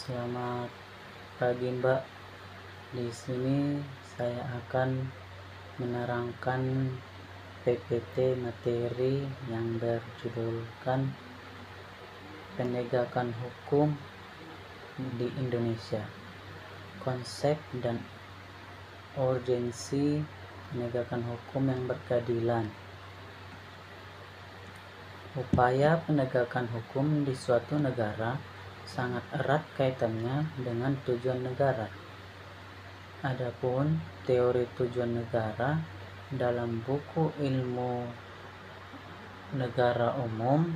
Selamat pagi Mbak. Di sini saya akan menerangkan PPT materi yang berjudulkan Penegakan Hukum di Indonesia. Konsep dan urgensi penegakan hukum yang berkeadilan. Upaya penegakan hukum di suatu negara sangat erat kaitannya dengan tujuan negara. Adapun teori tujuan negara dalam buku ilmu negara umum,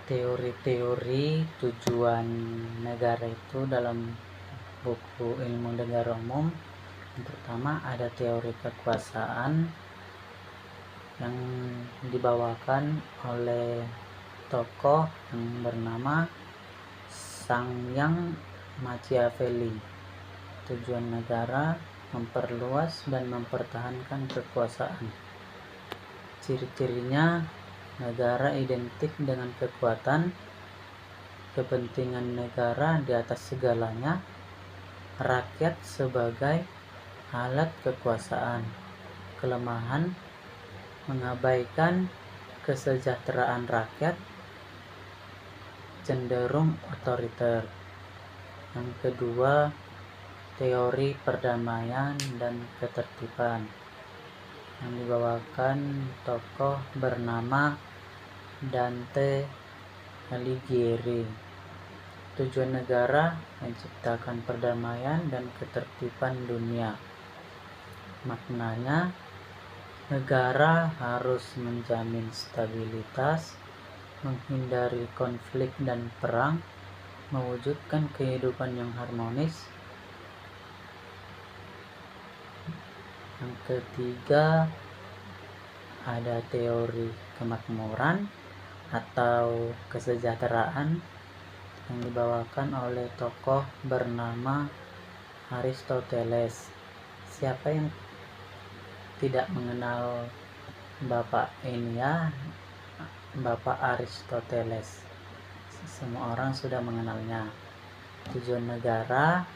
teori-teori tujuan negara itu dalam buku ilmu negara umum, yang pertama ada teori kekuasaan yang dibawakan oleh tokoh yang bernama Sangyang Machiavelli. Tujuan negara memperluas dan mempertahankan kekuasaan. Ciri-cirinya, negara identik dengan kekuatan, kepentingan negara di atas segalanya, rakyat sebagai alat kekuasaan. Kelemahan, mengabaikan kesejahteraan rakyat, cenderung otoriter. Yang kedua, teori perdamaian dan ketertiban yang dibawakan tokoh bernama Dante Alighieri. Tujuan negara menciptakan perdamaian dan ketertiban dunia. Maknanya, negara harus menjamin stabilitas, menghindari konflik dan perang, mewujudkan kehidupan yang harmonis. Yang ketiga, ada teori kemakmuran atau kesejahteraan yang dibawakan oleh tokoh bernama Aristoteles. Siapa yang tidak mengenal Bapak ini ya, Bapak Aristoteles? Semua orang sudah mengenalnya. Tujuan negara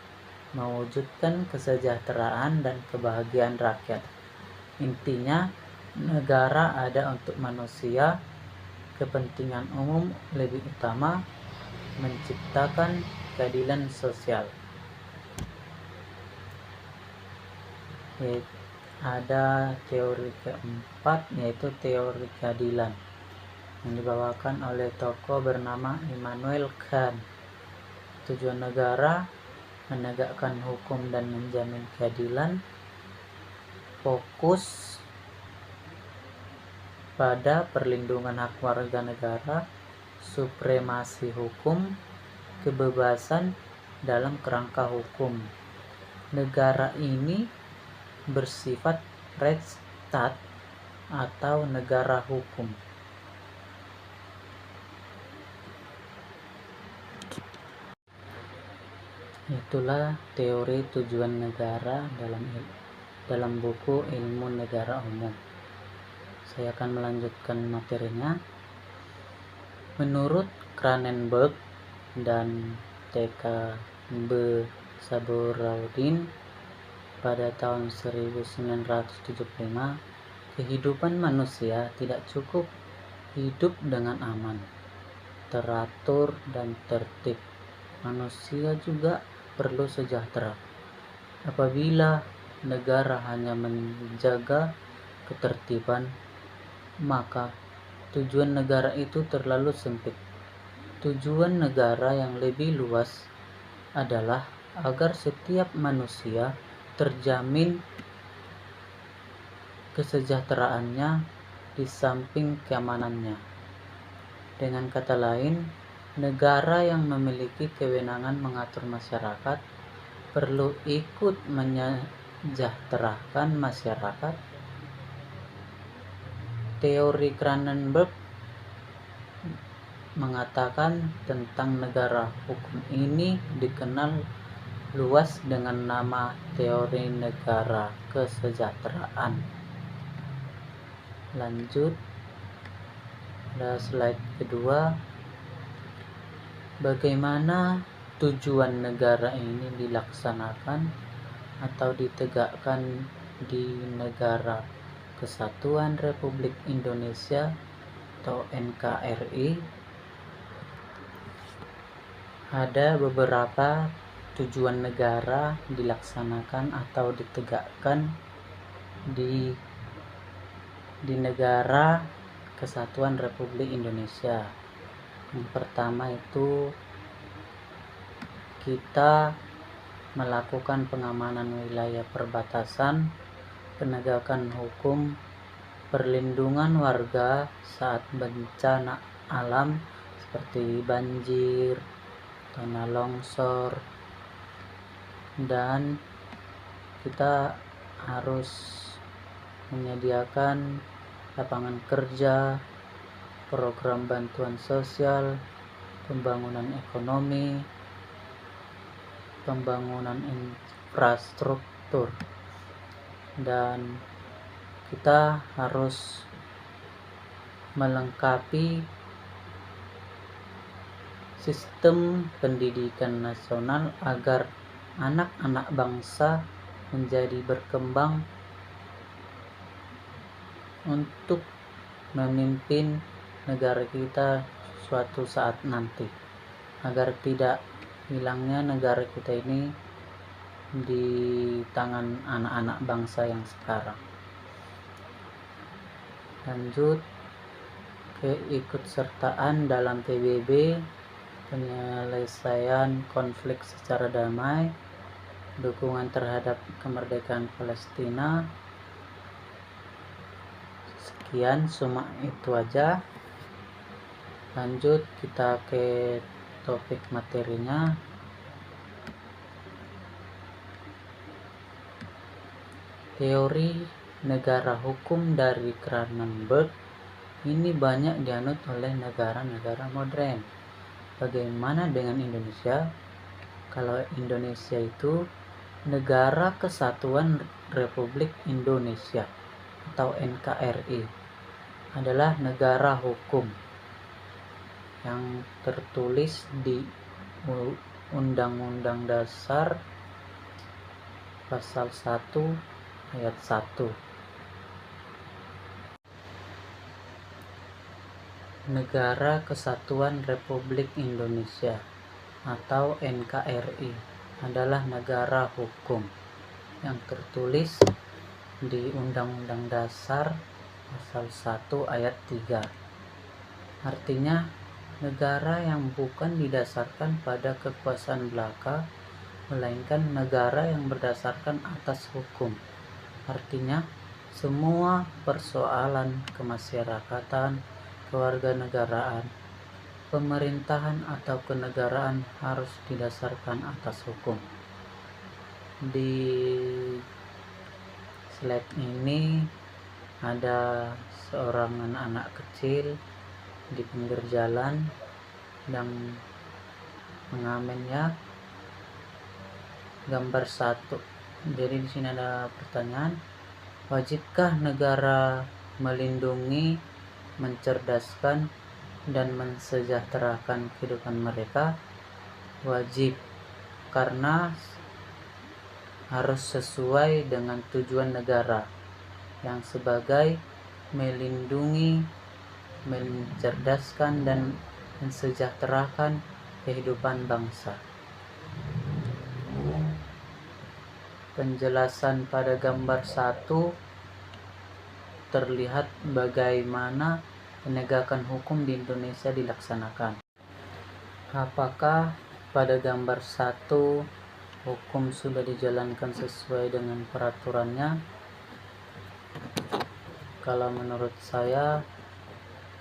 mewujudkan kesejahteraan dan kebahagiaan rakyat. Intinya, negara ada untuk manusia, kepentingan umum lebih utama, menciptakan keadilan sosial. Ada teori keempat, yaitu teori keadilan yang dibawakan oleh tokoh bernama Immanuel Kant. Tujuan negara menegakkan hukum dan menjamin keadilan, fokus pada perlindungan hak warga negara, supremasi hukum, kebebasan dalam kerangka hukum. Negara ini bersifat Rechtsstaat atau negara hukum. Itulah teori tujuan negara dalam buku ilmu negara umum. Saya akan melanjutkan materinya. Menurut Cranenberg dan T.K.B. Saburauddin, pada tahun 1975, kehidupan manusia tidak cukup hidup dengan aman, teratur, dan tertib. Manusia juga perlu sejahtera. Apabila negara hanya menjaga ketertiban, maka tujuan negara itu terlalu sempit. Tujuan negara yang lebih luas adalah agar setiap manusia terjamin kesejahteraannya di samping keamanannya. Dengan kata lain, negara yang memiliki kewenangan mengatur masyarakat perlu ikut menyejahterakan masyarakat. Teori Cranenberg mengatakan tentang negara hukum ini dikenal luas dengan nama teori negara kesejahteraan. Lanjut, slide kedua. Bagaimana tujuan negara ini dilaksanakan atau ditegakkan di Negara Kesatuan Republik Indonesia atau NKRI? Ada beberapa tujuan negara dilaksanakan atau ditegakkan di Negara Kesatuan Republik Indonesia. Yang pertama itu kita melakukan pengamanan wilayah perbatasan, penegakan hukum, perlindungan warga saat bencana alam seperti banjir, tanah longsor, dan kita harus menyediakan lapangan kerja, program bantuan sosial, pembangunan ekonomi, pembangunan infrastruktur, dan kita harus melengkapi sistem pendidikan nasional agar anak-anak bangsa menjadi berkembang untuk memimpin negara kita suatu saat nanti, agar tidak hilangnya negara kita ini di tangan anak-anak bangsa yang sekarang. Lanjut, keikutsertaan dalam PBB, penyelesaian konflik secara damai, dukungan terhadap kemerdekaan Palestina. Sekian, cuma itu aja. Lanjut kita ke topik materinya. Teori negara hukum dari Cronenberg ini banyak dianut oleh negara-negara modern. Bagaimana dengan Indonesia? Kalau Indonesia itu Negara Kesatuan Republik Indonesia atau NKRI adalah negara hukum yang tertulis di Undang-Undang Dasar Pasal 1 Ayat 1. Negara Kesatuan Republik Indonesia atau NKRI adalah negara hukum yang tertulis di Undang-Undang Dasar Pasal 1 Ayat 3. Artinya, negara yang bukan didasarkan pada kekuasaan belaka, melainkan negara yang berdasarkan atas hukum. Artinya, semua persoalan kemasyarakatan, kewarganegaraan, pemerintahan atau kenegaraan harus didasarkan atas hukum. Di slide ini ada seorang anak kecil di pinggir jalan yang mengamen, gambar 1. Jadi di sini ada pertanyaan, wajibkah negara melindungi, mencerdaskan, dan mensejahterakan kehidupan mereka? Wajib, karena harus sesuai dengan tujuan negara yang sebagai melindungi, mencerdaskan, dan mensejahterakan kehidupan bangsa. Penjelasan pada gambar 1 terlihat bagaimana penegakan hukum di Indonesia dilaksanakan. Apakah pada gambar 1 hukum sudah dijalankan sesuai dengan peraturannya? Kalau menurut saya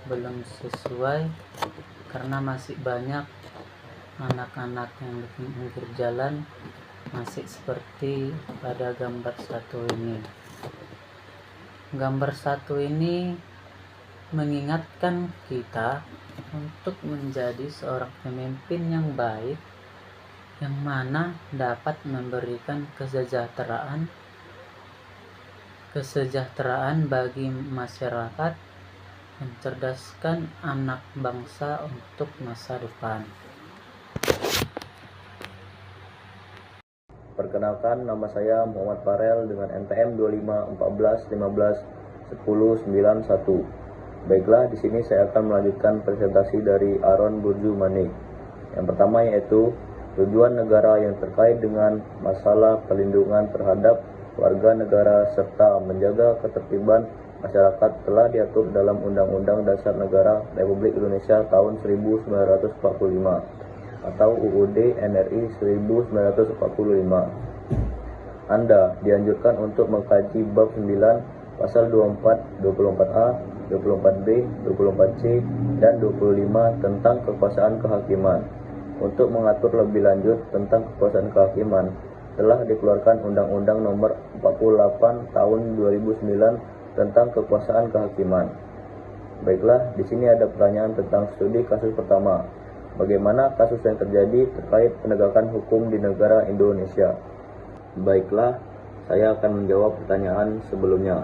belum sesuai, karena masih banyak anak-anak yang di pinggir jalan masih seperti pada gambar 1 ini. Gambar 1 ini mengingatkan kita untuk menjadi seorang pemimpin yang baik, yang mana dapat memberikan kesejahteraan bagi masyarakat, mencerdaskan anak bangsa untuk masa depan. Perkenalkan, nama saya Muhammad Farel dengan NPM 2514151091. Baiklah, di sini saya akan melanjutkan presentasi dari Aaron Burju Manik. Yang pertama yaitu tujuan negara yang terkait dengan masalah perlindungan terhadap warga negara serta menjaga ketertiban masyarakat telah diatur dalam Undang-Undang Dasar Negara Republik Indonesia tahun 1945 atau UUD NRI 1945. Anda dianjurkan untuk mengkaji bab 9, pasal 24, 24A, 24B, 24C, dan 25 tentang kekuasaan kehakiman. Untuk mengatur lebih lanjut tentang kekuasaan kehakiman, telah dikeluarkan Undang-Undang Nomor 48 Tahun 2009 tentang kekuasaan kehakiman. Baiklah, di sini ada pertanyaan tentang studi kasus pertama. Bagaimana kasus yang terjadi terkait penegakan hukum di negara Indonesia? Baiklah, saya akan menjawab pertanyaan sebelumnya,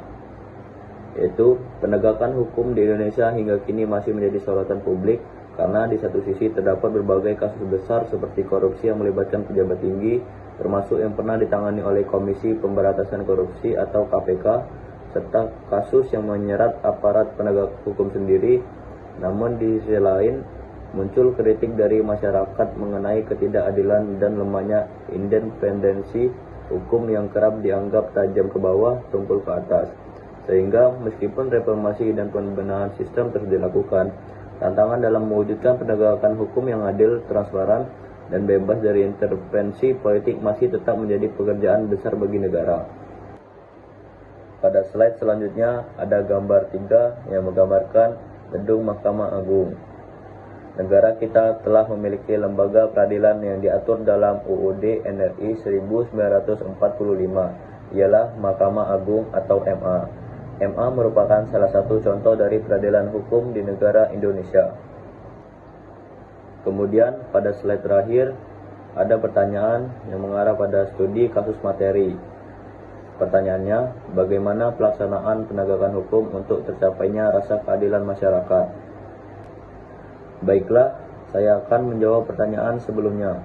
yaitu penegakan hukum di Indonesia hingga kini masih menjadi sorotan publik karena di satu sisi terdapat berbagai kasus besar seperti korupsi yang melibatkan pejabat tinggi, termasuk yang pernah ditangani oleh Komisi Pemberantasan Korupsi atau KPK, serta kasus yang menyerat aparat penegak hukum sendiri. Namun di sisi lain, muncul kritik dari masyarakat mengenai ketidakadilan dan lemahnya independensi hukum yang kerap dianggap tajam ke bawah, tumpul ke atas. Sehingga meskipun reformasi dan pembenahan sistem terus dilakukan, tantangan dalam mewujudkan penegakan hukum yang adil, transparan, dan bebas dari intervensi politik masih tetap menjadi pekerjaan besar bagi negara. Pada slide selanjutnya ada gambar 3 yang menggambarkan gedung Mahkamah Agung. Negara kita telah memiliki lembaga peradilan yang diatur dalam UUD NRI 1945, ialah Mahkamah Agung atau MA. MA merupakan salah satu contoh dari peradilan hukum di negara Indonesia. Kemudian pada slide terakhir ada pertanyaan yang mengarah pada studi kasus materi. Pertanyaannya, bagaimana pelaksanaan penegakan hukum untuk tercapainya rasa keadilan masyarakat? Baiklah, saya akan menjawab pertanyaan sebelumnya.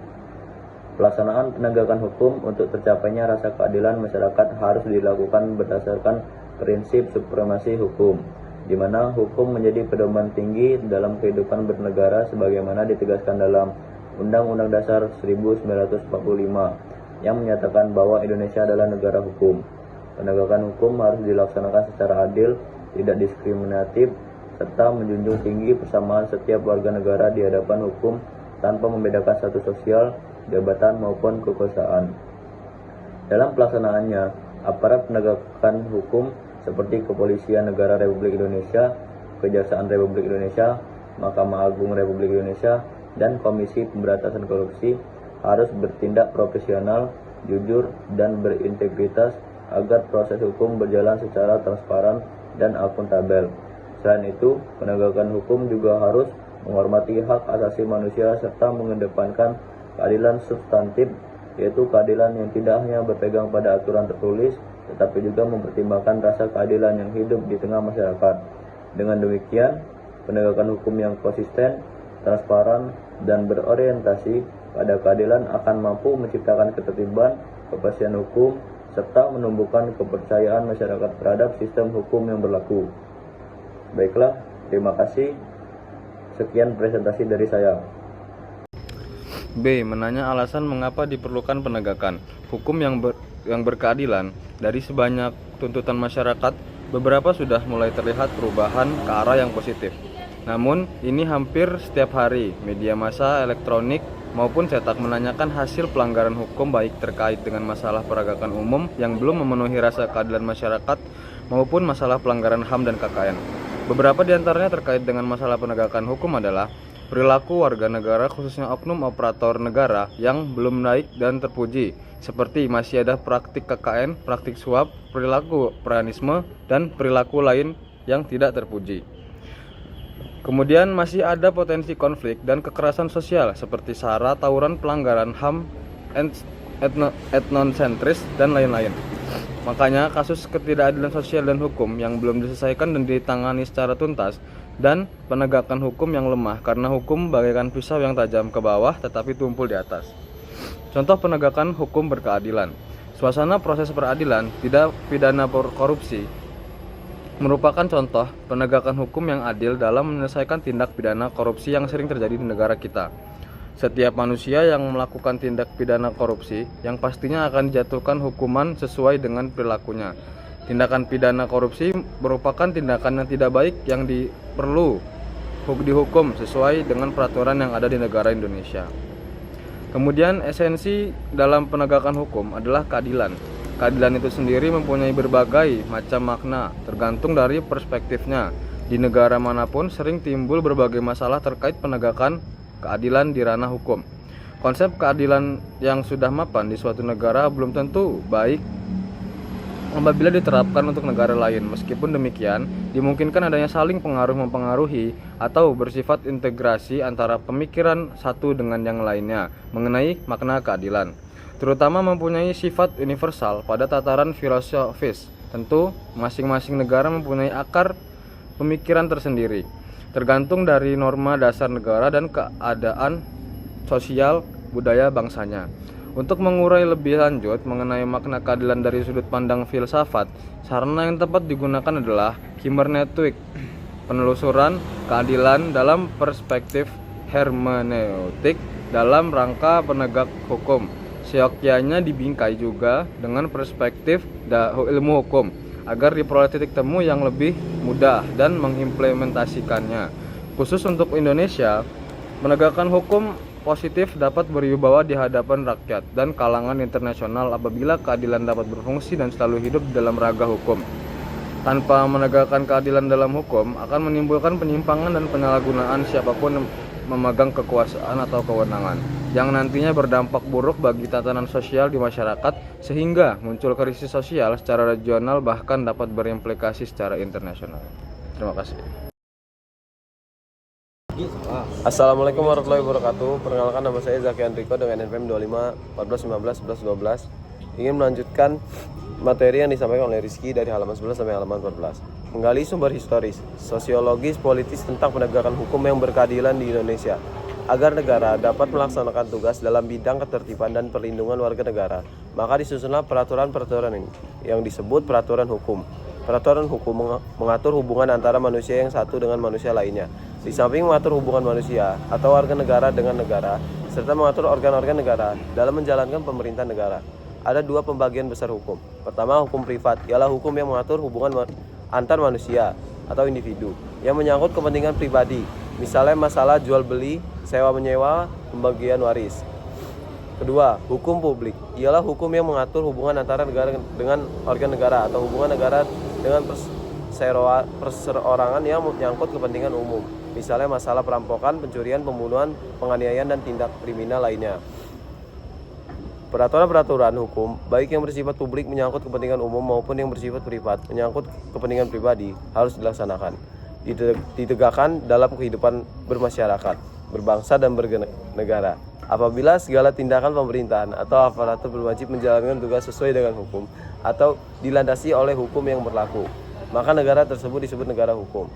Pelaksanaan penegakan hukum untuk tercapainya rasa keadilan masyarakat harus dilakukan berdasarkan prinsip supremasi hukum, di mana hukum menjadi pedoman tinggi dalam kehidupan bernegara sebagaimana ditegaskan dalam Undang-Undang Dasar 1945 yang menyatakan bahwa Indonesia adalah negara hukum. Penegakan hukum harus dilaksanakan secara adil, tidak diskriminatif, serta menjunjung tinggi persamaan setiap warga negara di hadapan hukum tanpa membedakan status sosial, jabatan maupun kekuasaan. Dalam pelaksanaannya, aparat penegakan hukum seperti Kepolisian Negara Republik Indonesia, Kejaksaan Republik Indonesia, Mahkamah Agung Republik Indonesia, dan Komisi Pemberantasan Korupsi harus bertindak profesional, jujur, dan berintegritas agar proses hukum berjalan secara transparan dan akuntabel. Selain itu, penegakan hukum juga harus menghormati hak asasi manusia serta mengedepankan keadilan substantif, yaitu keadilan yang tidak hanya berpegang pada aturan tertulis, tetapi juga mempertimbangkan rasa keadilan yang hidup di tengah masyarakat. Dengan demikian, penegakan hukum yang konsisten, transparan, dan berorientasi pada keadilan akan mampu menciptakan ketertiban, kepastian hukum, serta menumbuhkan kepercayaan masyarakat terhadap sistem hukum yang berlaku. Baiklah, terima kasih. Sekian presentasi dari saya. B. Menanya alasan mengapa diperlukan penegakan hukum yang berkeadilan. Dari sebanyak tuntutan masyarakat, beberapa sudah mulai terlihat perubahan ke arah yang positif. Namun, ini hampir setiap hari media massa elektronik maupun cetak menanyakan hasil pelanggaran hukum baik terkait dengan masalah penegakan umum yang belum memenuhi rasa keadilan masyarakat maupun masalah pelanggaran HAM dan KKN. Beberapa di antaranya terkait dengan masalah penegakan hukum adalah perilaku warga negara khususnya oknum operator negara yang belum naik dan terpuji, seperti masih ada praktik KKN, praktik suap, perilaku pranisme, dan perilaku lain yang tidak terpuji. Kemudian masih ada potensi konflik dan kekerasan sosial seperti SARA, tawuran, pelanggaran HAM, etnosentris, dan lain-lain. Makanya kasus ketidakadilan sosial dan hukum yang belum diselesaikan dan ditangani secara tuntas, dan penegakan hukum yang lemah karena hukum bagaikan pisau yang tajam ke bawah tetapi tumpul di atas. Contoh penegakan hukum berkeadilan. Suasana proses peradilan tidak pidana korupsi merupakan contoh penegakan hukum yang adil dalam menyelesaikan tindak pidana korupsi yang sering terjadi di negara kita. Setiap manusia yang melakukan tindak pidana korupsi yang pastinya akan dijatuhkan hukuman sesuai dengan perilakunya. Tindakan pidana korupsi merupakan tindakan yang tidak baik yang perlu dihukum sesuai dengan peraturan yang ada di negara Indonesia. Kemudian esensi dalam penegakan hukum adalah keadilan. Keadilan itu sendiri mempunyai berbagai macam makna tergantung dari perspektifnya. Di negara manapun sering timbul berbagai masalah terkait penegakan keadilan di ranah hukum. Konsep keadilan yang sudah mapan di suatu negara belum tentu baik apabila diterapkan untuk negara lain. Meskipun demikian, dimungkinkan adanya saling pengaruh-mempengaruhi atau bersifat integrasi antara pemikiran satu dengan yang lainnya mengenai makna keadilan, terutama mempunyai sifat universal pada tataran filosofis. Tentu, masing-masing negara mempunyai akar pemikiran tersendiri, tergantung dari norma dasar negara dan keadaan sosial budaya bangsanya. Untuk mengurai lebih lanjut mengenai makna keadilan dari sudut pandang filsafat, sarana yang tepat digunakan adalah hermeneutik, penelusuran keadilan dalam perspektif hermeneutik dalam rangka penegak hukum. Seyogyanya dibingkai juga dengan perspektif ilmu hukum agar diperoleh titik temu yang lebih mudah dan mengimplementasikannya. Khusus untuk Indonesia, menegakkan hukum positif dapat berwibawa di hadapan rakyat dan kalangan internasional apabila keadilan dapat berfungsi dan selalu hidup dalam raga hukum. Tanpa menegakkan keadilan dalam hukum akan menimbulkan penyimpangan dan penyalahgunaan siapapun memegang kekuasaan atau kewenangan yang nantinya berdampak buruk bagi tatanan sosial di masyarakat sehingga muncul krisis sosial secara regional bahkan dapat berimplikasi secara internasional. Terima kasih. Assalamualaikum warahmatullahi wabarakatuh. Perkenalkan, nama saya Zaki Andriko dengan NPM 25 14 15 11 12. Ingin melanjutkan materi yang disampaikan oleh Rizky dari halaman 11 sampai halaman 14. Menggali sumber historis, sosiologis, politis tentang penegakan hukum yang berkeadilan di Indonesia agar negara dapat melaksanakan tugas dalam bidang ketertiban dan perlindungan warga negara. Maka disusunlah peraturan-peraturan ini yang disebut peraturan hukum. Peraturan hukum mengatur hubungan antara manusia yang satu dengan manusia lainnya. Di samping mengatur hubungan manusia atau warga negara dengan negara, serta mengatur organ-organ negara dalam menjalankan pemerintahan negara. Ada dua pembagian besar hukum. Pertama, hukum privat, ialah hukum yang mengatur hubungan antar manusia atau individu yang menyangkut kepentingan pribadi, misalnya masalah jual beli, sewa menyewa, pembagian waris. Kedua, hukum publik, ialah hukum yang mengatur hubungan antara negara dengan organ negara atau hubungan negara dengan perseorangan yang menyangkut kepentingan umum, misalnya masalah perampokan, pencurian, pembunuhan, penganiayaan, dan tindak kriminal lainnya. Peraturan-peraturan hukum, baik yang bersifat publik menyangkut kepentingan umum maupun yang bersifat privat menyangkut kepentingan pribadi, harus dilaksanakan, ditegakkan dalam kehidupan bermasyarakat, berbangsa, dan bernegara. Apabila segala tindakan pemerintahan atau aparatur berwajib menjalankan tugas sesuai dengan hukum atau dilandasi oleh hukum yang berlaku, maka negara tersebut disebut negara hukum.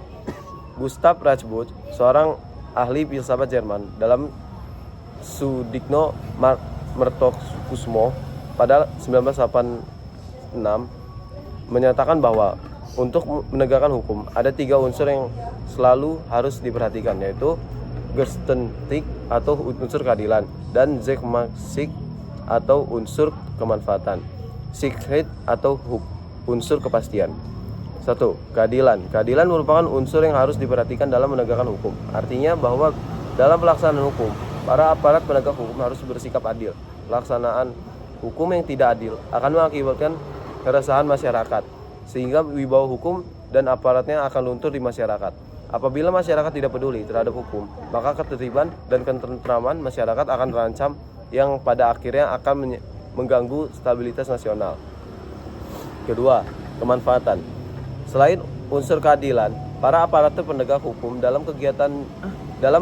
Gustav Rajbuch, seorang ahli filsafat Jerman, dalam Sudigno Mertokusmo pada 1986 menyatakan bahwa untuk menegakkan hukum ada 3 unsur yang selalu harus diperhatikan, yaitu Gerechtigkeit atau unsur keadilan, dan Zweckmäßigkeit atau unsur kemanfaatan, Sicherheit atau unsur kepastian. 1. Keadilan. Keadilan merupakan unsur yang harus diperhatikan dalam menegakkan hukum. Artinya bahwa dalam pelaksanaan hukum, para aparat penegak hukum harus bersikap adil. Pelaksanaan hukum yang tidak adil akan mengakibatkan keresahan masyarakat, sehingga wibawa hukum dan aparatnya akan luntur di masyarakat. Apabila masyarakat tidak peduli terhadap hukum, maka ketertiban dan ketentraman masyarakat akan terancam yang pada akhirnya akan mengganggu stabilitas nasional. Kedua, kemanfaatan. Selain unsur keadilan, para aparatur penegak hukum dalam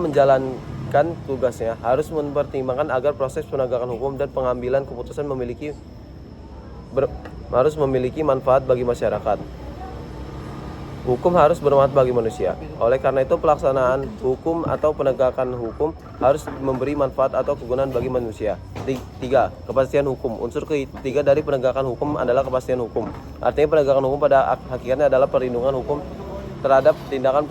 menjalankan tugasnya harus mempertimbangkan agar proses penegakan hukum dan pengambilan keputusan harus memiliki manfaat bagi masyarakat. Hukum harus bermanfaat bagi manusia. Oleh karena itu, pelaksanaan hukum atau penegakan hukum harus memberi manfaat atau kegunaan bagi manusia. Tiga, kepastian hukum. Unsur ketiga dari penegakan hukum adalah kepastian hukum. Artinya penegakan hukum pada hakikatnya adalah perlindungan hukum terhadap tindakan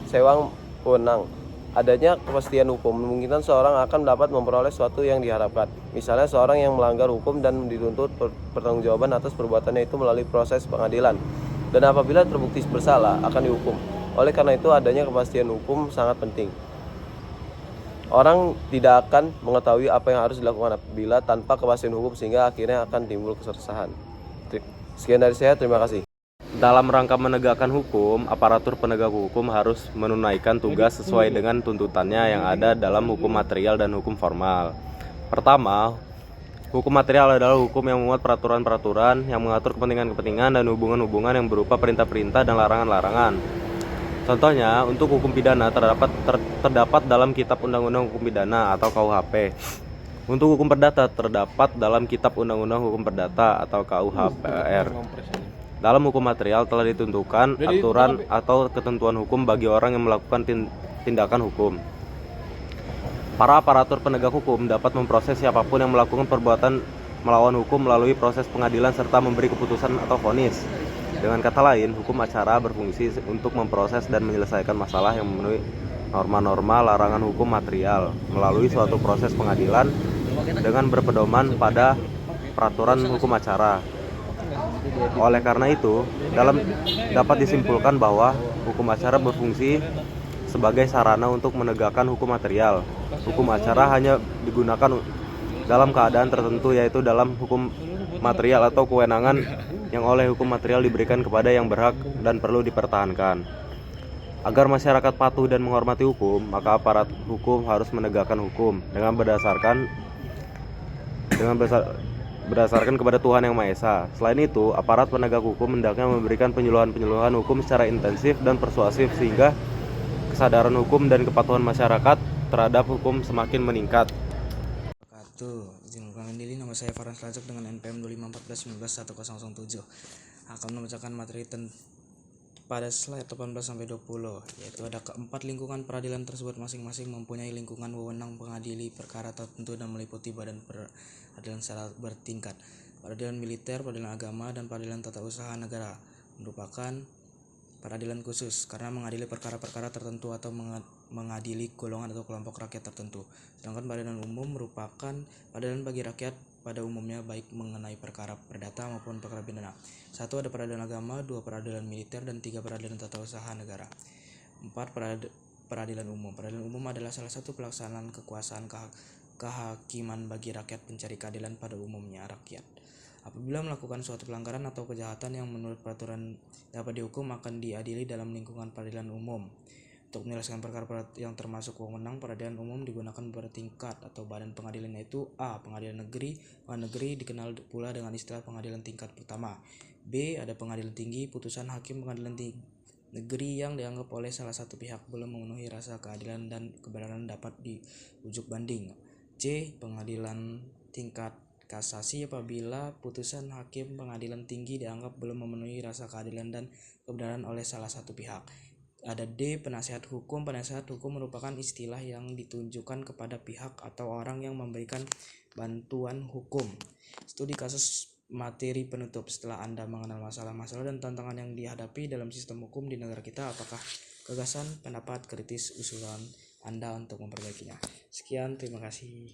sewang wewenang. Adanya kepastian hukum memungkinkan seorang akan dapat memperoleh sesuatu yang diharapkan. Misalnya seorang yang melanggar hukum dan dituntut pertanggungjawaban atas perbuatannya itu melalui proses pengadilan. Dan apabila terbukti bersalah akan dihukum. Oleh karena itu adanya kepastian hukum sangat penting. Orang tidak akan mengetahui apa yang harus dilakukan apabila tanpa kepastian hukum, sehingga akhirnya akan timbul keresahan. Sekian dari saya, terima kasih. Dalam rangka menegakkan hukum, aparatur penegak hukum harus menunaikan tugas sesuai dengan tuntutannya yang ada dalam hukum material dan hukum formal. Pertama, hukum material adalah hukum yang memuat peraturan-peraturan yang mengatur kepentingan-kepentingan dan hubungan-hubungan yang berupa perintah-perintah dan larangan-larangan. Contohnya, untuk hukum pidana terdapat dalam Kitab Undang-Undang Hukum Pidana atau KUHP. Untuk hukum perdata terdapat dalam Kitab Undang-Undang Hukum Perdata atau KUHPR. Dalam hukum material telah ditentukan aturan atau ketentuan hukum bagi orang yang melakukan tindakan hukum. Para aparatur penegak hukum dapat memproses siapapun yang melakukan perbuatan melawan hukum melalui proses pengadilan serta memberi keputusan atau vonis. Dengan kata lain, hukum acara berfungsi untuk memproses dan menyelesaikan masalah yang memenuhi norma-norma larangan hukum material melalui suatu proses pengadilan dengan berpedoman pada peraturan hukum acara. Oleh karena itu, dapat disimpulkan bahwa hukum acara berfungsi sebagai sarana untuk menegakkan hukum material. Hukum acara hanya digunakan dalam keadaan tertentu, yaitu dalam hukum material atau kewenangan yang oleh hukum material diberikan kepada yang berhak dan perlu dipertahankan. Agar masyarakat patuh dan menghormati hukum, maka aparat hukum harus menegakkan hukum dengan berdasarkan kepada Tuhan Yang Maha Esa. Selain itu, aparat penegak hukum hendaknya memberikan penyuluhan-penyuluhan hukum secara intensif dan persuasif sehingga kesadaran hukum dan kepatuhan masyarakat terhadap hukum semakin meningkat. Izin ulangi diri, nama saya Farhan Selajak dengan NPM 2514191007. Akan membacakan materi pada slide 18-20, yaitu ada keempat lingkungan peradilan tersebut masing-masing mempunyai lingkungan wewenang mengadili perkara tertentu dan meliputi badan peradilan secara bertingkat. Peradilan militer, peradilan agama, dan peradilan tata usaha negara merupakan peradilan khusus karena mengadili perkara-perkara tertentu atau mengadili golongan atau kelompok rakyat tertentu. Sedangkan peradilan umum merupakan peradilan bagi rakyat pada umumnya, baik mengenai perkara perdata maupun perkara pidana. 1. Ada peradilan agama, 2. Peradilan militer, dan 3. Peradilan tata usaha negara. 4. Peradilan umum. Peradilan umum adalah salah satu pelaksanaan kekuasaan kehakiman bagi rakyat pencari keadilan pada umumnya rakyat. Apabila melakukan suatu pelanggaran atau kejahatan yang menurut peraturan dapat dihukum, akan diadili dalam lingkungan peradilan umum. Untuk menyelesaikan perkara yang termasuk wewenang peradilan umum digunakan bertingkat atau badan pengadilan, yaitu A. Pengadilan negeri. Pengadilan negeri dikenal pula dengan istilah pengadilan tingkat pertama. B. Ada pengadilan tinggi. Putusan hakim pengadilan negeri yang dianggap oleh salah satu pihak belum memenuhi rasa keadilan dan kebenaran dapat diujuk banding. C. Pengadilan tingkat kasasi apabila putusan hakim pengadilan tinggi dianggap belum memenuhi rasa keadilan dan kebenaran oleh salah satu pihak. Ada D. Penasihat hukum. Penasihat hukum merupakan istilah yang ditunjukkan kepada pihak atau orang yang memberikan bantuan hukum. Studi kasus materi penutup. Setelah Anda mengenal masalah-masalah dan tantangan yang dihadapi dalam sistem hukum di negara kita, apakah gagasan, pendapat, kritis, usulan Anda untuk memperbaikinya? Sekian, terima kasih.